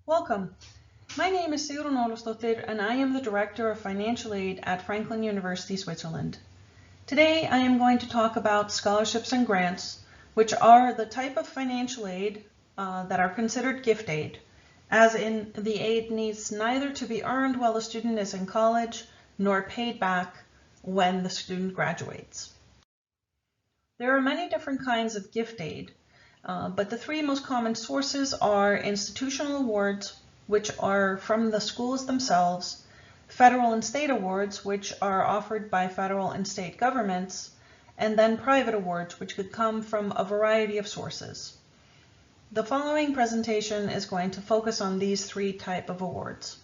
Welcome. My name is Sigrun Ólafsdóttir and I am the Director of Financial Aid at Franklin University, Switzerland. Today I am going to talk about scholarships and grants, which are the type of financial aid that are considered gift aid, as in the aid needs neither to be earned while the student is in college nor paid back when the student graduates. There are many different kinds of gift aid, but the three most common sources are institutional awards, which are from the schools themselves, federal and state awards, which are offered by federal and state governments, and then private awards, which could come from a variety of sources. The following presentation is going to focus on these three types of awards.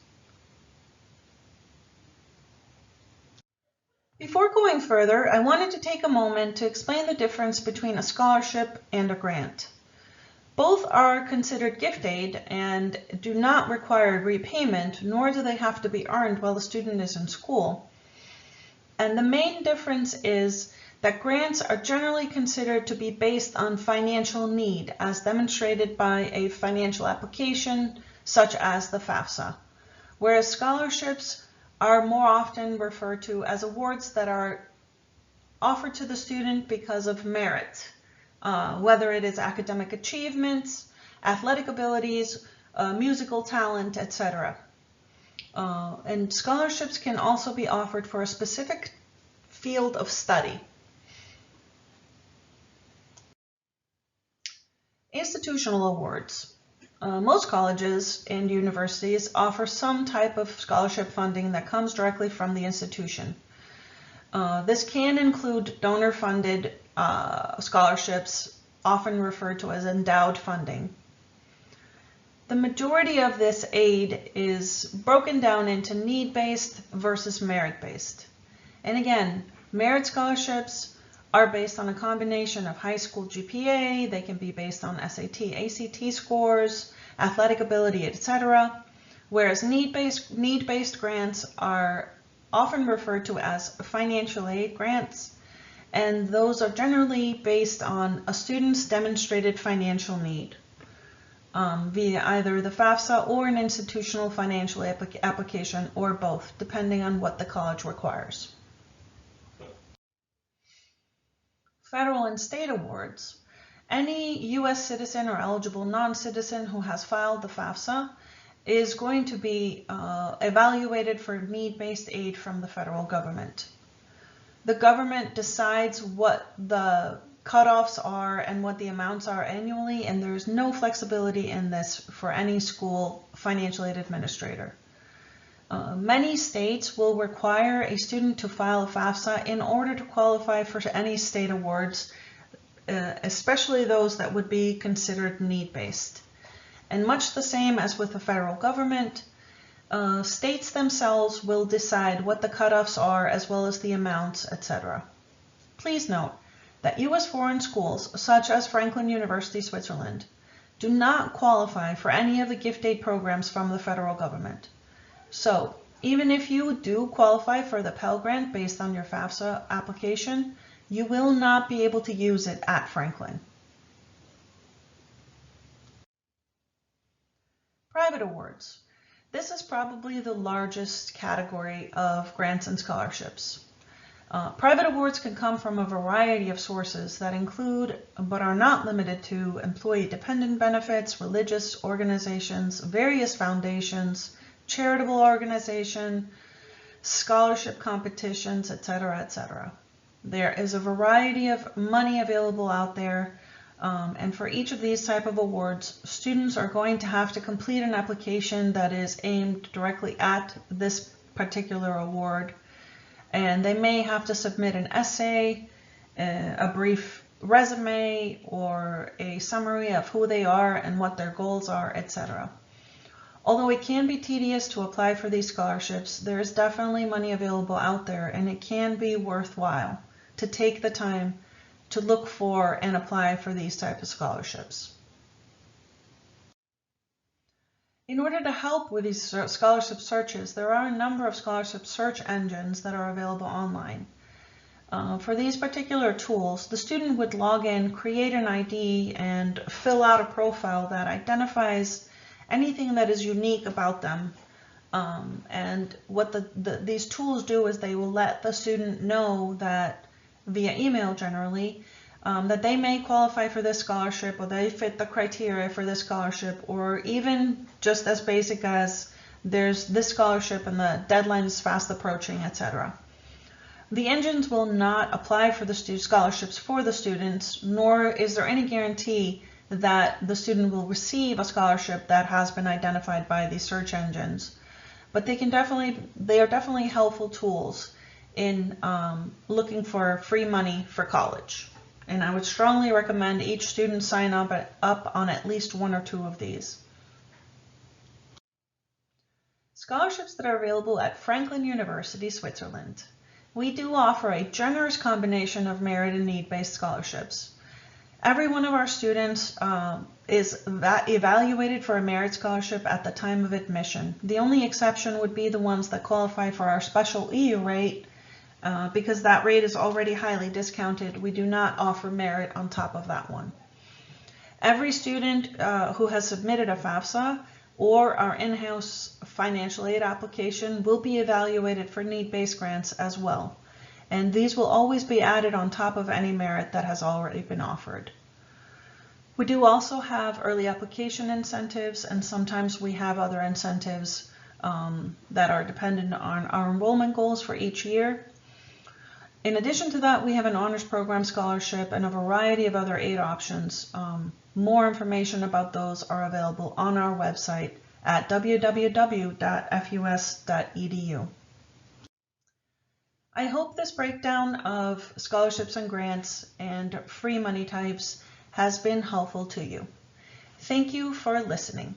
Before going further, I wanted to take a moment to explain the difference between a scholarship and a grant. Both are considered gift aid and do not require repayment, nor do they have to be earned while the student is in school. And the main difference is that grants are generally considered to be based on financial need, as demonstrated by a financial application such as the FAFSA, whereas scholarships are more often referred to as awards that are offered to the student because of merit, whether it is academic achievements, athletic abilities, musical talent, etc. And scholarships can also be offered for a specific field of study. Institutional awards. Most colleges and universities offer some type of scholarship funding that comes directly from the institution. This can include donor-funded scholarships, often referred to as endowed funding. The majority of this aid is broken down into need-based versus merit-based. And again, merit scholarships are based on a combination of high school GPA, they can be based on SAT, ACT scores, athletic ability, etc. Whereas need-based grants are often referred to as financial aid grants, and those are generally based on a student's demonstrated financial need via either the FAFSA or an institutional financial application, or both, depending on what the college requires. Federal and state awards. Any U.S. citizen or eligible non-citizen who has filed the FAFSA is going to be evaluated for need-based aid from the federal government. The government decides what the cutoffs are and what the amounts are annually, and there's no flexibility in this for any school financial aid administrator. Many states will require a student to file a FAFSA in order to qualify for any state awards, especially those that would be considered need-based. And much the same as with the federal government, states themselves will decide what the cutoffs are as well as the amounts, etc. Please note that U.S. foreign schools, such as Franklin University, Switzerland, do not qualify for any of the gift aid programs from the federal government. So, even if you do qualify for the Pell Grant based on your FAFSA application, you will not be able to use it at Franklin. Private awards. This is probably the largest category of grants and scholarships. Private awards can come from a variety of sources that include, but are not limited to, employee dependent benefits, religious organizations, various foundations, charitable organization, scholarship competitions, etc., etc. There is a variety of money available out there, and for each of these type of awards, students are going to have to complete an application that is aimed directly at this particular award, and they may have to submit an essay, a brief resume, or a summary of who they are and what their goals are, etc. Although it can be tedious to apply for these scholarships, there is definitely money available out there, and it can be worthwhile to take the time to look for and apply for these types of scholarships. In order to help with these scholarship searches, there are a number of scholarship search engines that are available online. For these particular tools, the student would log in, create an ID, and fill out a profile that identifies anything that is unique about them. And what these tools do is they will let the student know that, via email generally, that they may qualify for this scholarship, or they fit the criteria for this scholarship, or even just as basic as there's this scholarship and the deadline is fast approaching, etc. The engines will not apply for the scholarships for the students, nor is there any guarantee that the student will receive a scholarship that has been identified by these search engines. But they are definitely helpful tools in looking for free money for college. And I would strongly recommend each student sign up on at least one or two of these. Scholarships that are available at Franklin University, Switzerland. We do offer a generous combination of merit and need-based scholarships. Every one of our students is evaluated for a merit scholarship at the time of admission. The only exception would be the ones that qualify for our special EU rate, because that rate is already highly discounted. We do not offer merit on top of that one. Every student who has submitted a FAFSA or our in-house financial aid application will be evaluated for need-based grants as well. And these will always be added on top of any merit that has already been offered. We do also have early application incentives, and sometimes we have other incentives that are dependent on our enrollment goals for each year. In addition to that, we have an honors program scholarship and a variety of other aid options. More information about those are available on our website at www.fus.edu. I hope this breakdown of scholarships and grants and free money types has been helpful to you. Thank you for listening.